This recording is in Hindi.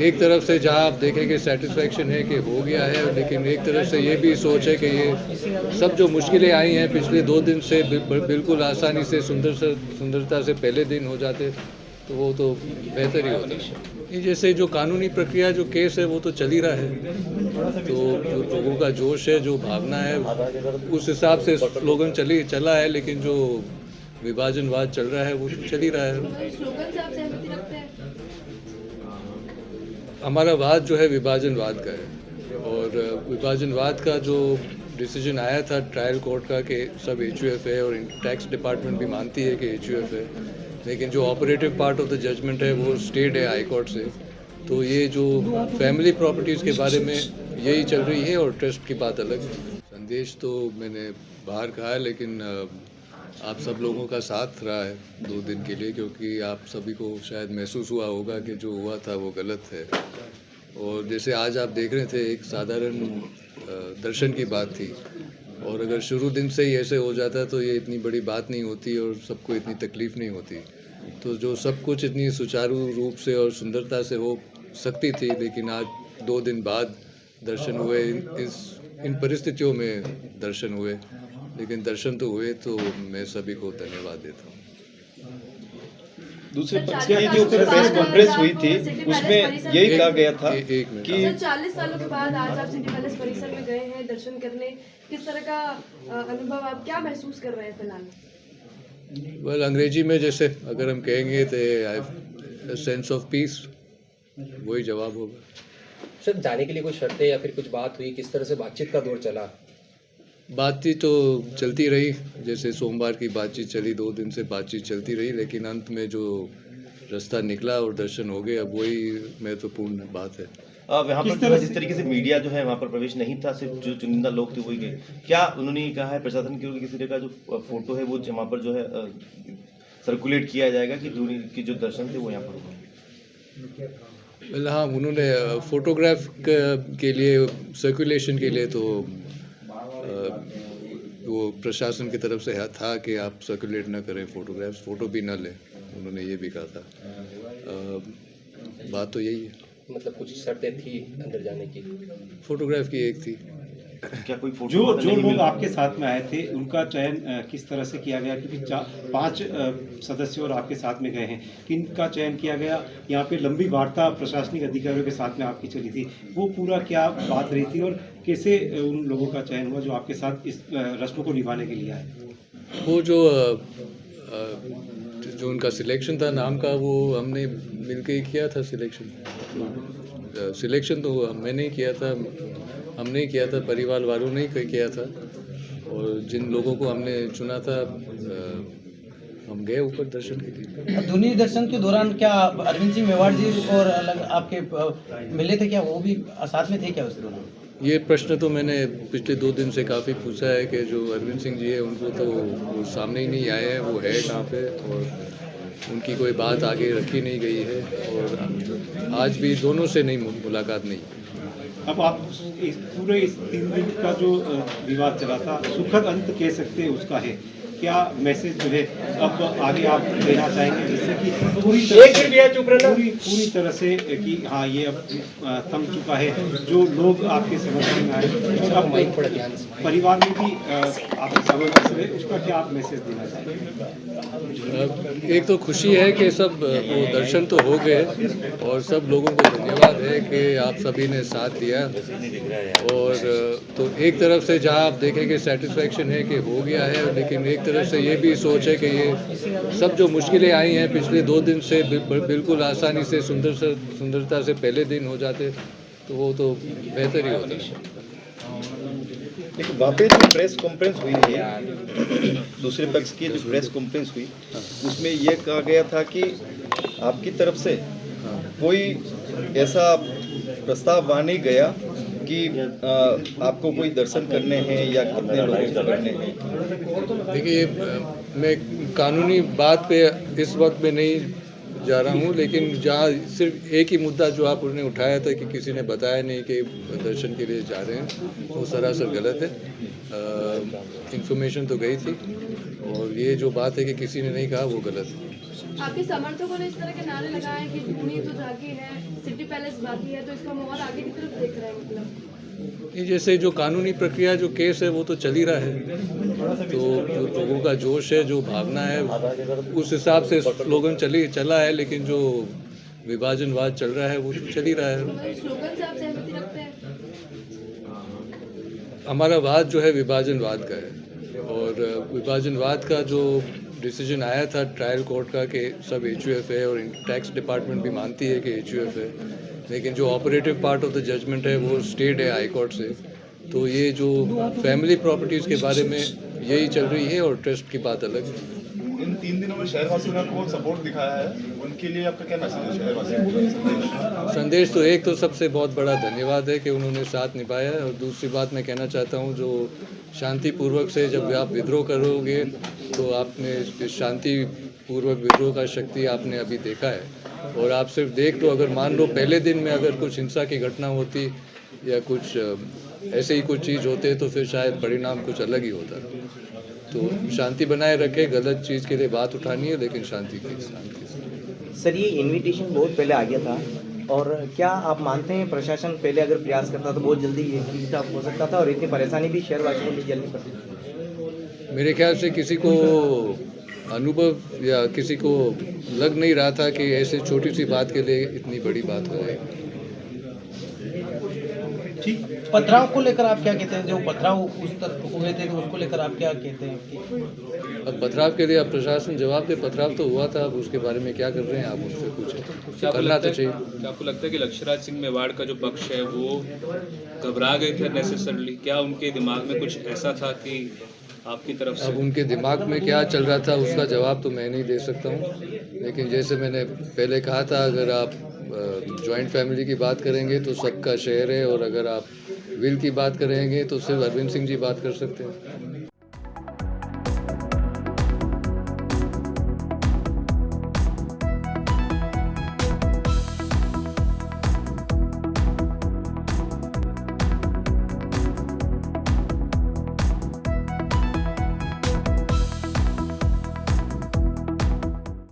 एक तरफ से जहाँ आप देखें कि सेटिस्फेक्शन है कि हो गया है, लेकिन एक तरफ से ये भी सोच है कि ये सब जो मुश्किलें आई हैं पिछले 2 दिन से बिल्कुल आसानी से सुंदरता से पहले दिन हो जाते, तो वो तो बेहतर ही होता। ये जैसे जो कानूनी प्रक्रिया जो केस है वो तो चल ही रहा है, तो जो लोगों का जोश है, जो भावना है, उस हिसाब से स्लोगन चला है, लेकिन जो विभाजनवाद चल रहा है वो तो चल ही रहा है। स्लोगन से आप सहमति रखते हैं? हमारा वाद जो है विभाजनवाद का है, और विभाजनवाद का जो डिसीजन आया था ट्रायल कोर्ट का कि सब एचयूएफ है, और टैक्स डिपार्टमेंट भी मानती है कि एचयूएफ है, लेकिन जो operative part of the judgment है वो स्टेट है हाई कोर्ट से। तो ये जो फैमिली प्रॉपर्टीज़ के बारे में यही चल रही है, और ट्रस्ट की बात अलग है। संदेश तो मैंने बाहर कहा है, लेकिन आप सब लोगों का साथ रहा है 2 दिन के लिए, क्योंकि आप सभी को शायद महसूस हुआ होगा कि जो हुआ था वो गलत है। और जैसे आज आप देख रहे थे, एक साधारण दर्शन की बात थी, और अगर शुरू दिन से ही ऐसे हो जाता तो ये इतनी बड़ी बात नहीं होती और सबको इतनी तकलीफ़ नहीं होती। तो जो सब कुछ इतनी सुचारू रूप से और सुंदरता से हो सकती थी, लेकिन आज 2 दिन बाद दर्शन हुए, इन परिस्थितियों में दर्शन हुए, लेकिन दर्शन तो हुए, तो मैं सभी को धन्यवाद देता हूँ। दूसरे सर, पक्ष 40 की जो सालों के प्रेस बाद कॉन्फ्रेंस आज हुई आप थी सिटी पैलेस उसमें परिसर यही में- कहा गया था एक मिनट। कि सर, 40 सालों के बाद आज आप सिटी पैलेस परिसर में गए हैं दर्शन करने, किस तरह का अनुभव, आप क्या महसूस कर रहे हैं फिलहाल? वेल, अंग्रेजी में जैसे अगर हम कहेंगे तो सेंस ऑफ पीस, वही जवाब होगा। सर, जाने के लिए कोई शर्तें या फिर कुछ बात हुई, किस तरह से बातचीत का दौर चला? बातचीत तो चलती रही, जैसे सोमवार की बातचीत चली, 2 दिन से बातचीत चलती रही, लेकिन अंत में जो रास्ता निकला और दर्शन हो गए, अब वही महत्वपूर्ण बात है। वहाँ पर जो है जिस तरीके से मीडिया जो है वहाँ पर प्रवेश नहीं था, सिर्फ जो चुनिंदा लोग थे वही गए। क्या उन्होंने ये कहा है प्रशासन की ओर किसी तरह का जो फोटो है वो वहाँ पर जो है सर्कुलेट किया जाएगा कि दूरी की जो दर्शन थे वो यहाँ पर होगा? वेल, हाँ, उन्होंने फोटोग्राफ के लिए, सर्कुलेशन के लिए तो वो प्रशासन की तरफ से था कि आप सर्कुलेट ना करें फोटोग्राफ्स, फ़ोटो भी ना लें, उन्होंने ये भी कहा था। बात तो यही है। मतलब कुछ शर्तें थी अंदर जाने की? फोटोग्राफ की एक थी। क्या कोई फोटो जो नहीं लोग मिला? आपके साथ में आए थे उनका चयन किस तरह से किया गया, क्योंकि 5 सदस्य और आपके साथ में गए हैं, किनका चयन किया गया? यहाँ पे लंबी वार्ता प्रशासनिक अधिकारियों के साथ में आपकी चली थी, वो पूरा क्या बात रही थी और कैसे उन लोगों का चयन हुआ जो आपके साथ इस रस्म को निभाने के लिए आए? वो जो उनका सिलेक्शन था नाम का, वो हमने मिलके ही किया था सिलेक्शन। सिलेक्शन तो मैंने ही किया था, हमने ही किया था, परिवार वालों ने ही किया था, और जिन लोगों को हमने चुना था हम गए ऊपर दर्शन के लिए। धुनी दर्शन के दौरान क्या अरविंद सिंह मेवाड़ जी और अलग आपके मिले थे क्या? वो भी साथ में थे क्या उस दौरान? ये प्रश्न तो मैंने पिछले 2 दिन से काफ़ी पूछा है कि जो अरविंद सिंह जी है उनको तो वो सामने ही नहीं आए हैं, वो है कहाँ पे, और उनकी कोई बात आगे रखी नहीं गई है, और आज भी दोनों से नहीं मुलाकात नहीं। अब आप इस 3 दिन का जो विवाद चला था, सुखद अंत कह सकते हैं उसका है, क्या मैसेज जो है अब आगे आप देना चाहेंगे, जिससे कि पूरी तरह से कि हाँ ये अब थम चुका है, जो लोग आपके समर्थन में आए और अब परिवार में भी आपके समर्थन से, उसका क्या आप मैसेज देना चाहेंगे? एक तो खुशी है कि सब वो दर्शन तो हो गए, और सब लोगों को धन्यवाद है कि आप सभी ने साथ दिया, और तो एक तरफ से जहाँ आप देखें कि सेटिस्फेक्शन है कि हो गया है, लेकिन एक तरफ से ये भी सोच है कि ये सब जो मुश्किलें आई हैं पिछले 2 दिन से बिल्कुल आसानी से सुंदरता से पहले दिन हो जाते, तो वो तो बेहतर ही होता। देखिए वहाँ पे जो प्रेस कॉन्फ्रेंस हुई थी, दूसरे पक्ष की जो प्रेस कॉन्फ्रेंस हुई उसमें ये कहा गया था कि आपकी तरफ से कोई ऐसा प्रस्ताव वहाँ नहीं गया कि आपको कोई दर्शन करने हैं या कितने लोगों को करने हैं। देखिए, मैं कानूनी बात पे इस वक्त में नहीं जा रहा हूँ, लेकिन जहाँ सिर्फ एक ही मुद्दा जो आपने उठाया था कि किसी ने बताया नहीं कि दर्शन के लिए जा रहे हैं, वो सरासर गलत है। इन्फॉर्मेशन तो गई थी, और ये जो बात है कि किसी ने नहीं कहा, वो गलत है। आपके समर्थकों ने इस तरह के नारे लगाए कि धोनी तो जाके है, सिटी पैलेस बाकी है, तो इसका माहौल आगे की तरफ देख रहे हैं मतलब। ये जैसे जो कानूनी प्रक्रिया जो केस है वो तो चल ही रहा है, तो जो लोगों का जोश है, जो भावना है, उस हिसाब से स्लोगन चला है, लेकिन जो विभाजनवाद चल रहा है वो तो चल ही रहा है। मतलब स्लोगन से आप सहमति रखते हैं? हमारा वाद जो है विभाजनवाद का है, और विभाजनवाद का जो डिसीजन आया था ट्रायल कोर्ट का कि सब HUF है, और टैक्स डिपार्टमेंट भी मानती है कि HUF है, लेकिन जो operative part of the judgment है वो स्टेट है हाई कोर्ट से। तो ये जो फैमिली प्रॉपर्टीज़ के बारे में यही चल रही है, और ट्रस्ट की बात अलग है। इन 3 दिनों में शहरवासियों ने आपको सपोर्ट दिखाया है, उनके लिए आपका क्या मैसेज है शहरवासियों? संदेश तो एक तो सबसे बहुत बड़ा धन्यवाद है कि उन्होंने साथ निभाया है, और दूसरी बात मैं कहना चाहता हूँ जो शांतिपूर्वक से जब आप विद्रोह करोगे तो आपने शांतिपूर्वक विद्रोह का शक्ति आपने अभी देखा है, और आप सिर्फ देख लो, अगर मान लो पहले दिन में अगर कुछ हिंसा की घटना होती या कुछ ऐसे ही कुछ चीज़ होते तो फिर शायद परिणाम कुछ अलग ही होता। तो शांति बनाए रखे, गलत चीज़ के लिए बात उठानी है, लेकिन शांति की। सर ये इनविटेशन बहुत पहले आ गया था, और क्या आप मानते हैं प्रशासन पहले अगर प्रयास करता तो बहुत जल्दी ये चीज़ हो सकता था, और इतनी परेशानी भी शहरवासियों को नहीं झेलनी पड़ती? मेरे ख्याल से किसी को अनुभव या किसी को लग नहीं रहा था कि ऐसे छोटी सी बात के लिए इतनी बड़ी बात हो जाएगी। ठीक, पथराव को लेकर आप क्या कहते हैं? जो पथराव उस तरफ हुए थे तो उसको लेकर आप क्या कहते हैं? अब पथराव के लिए अब प्रशासन जवाब दे, पथराव तो हुआ था, अब उसके बारे में क्या कर रहे हैं आप उनसे पूछें, करना तो चाहिए। क्या आपको लगता है कि लक्ष्यराज सिंह मेवाड़ का जो पक्ष है वो घबरा गए थे नेसेसरली? क्या उनके दिमाग में कुछ ऐसा था कि आपकी तरफ से? अब उनके दिमाग में क्या चल रहा था उसका जवाब तो मैं नहीं दे सकता हूँ, लेकिन जैसे मैंने पहले कहा था, अगर आप जॉइंट फैमिली की बात करेंगे तो सबका शेयर है, और अगर आप विल की बात करेंगे तो सिर्फ अरविंद सिंह जी बात कर सकते हैं।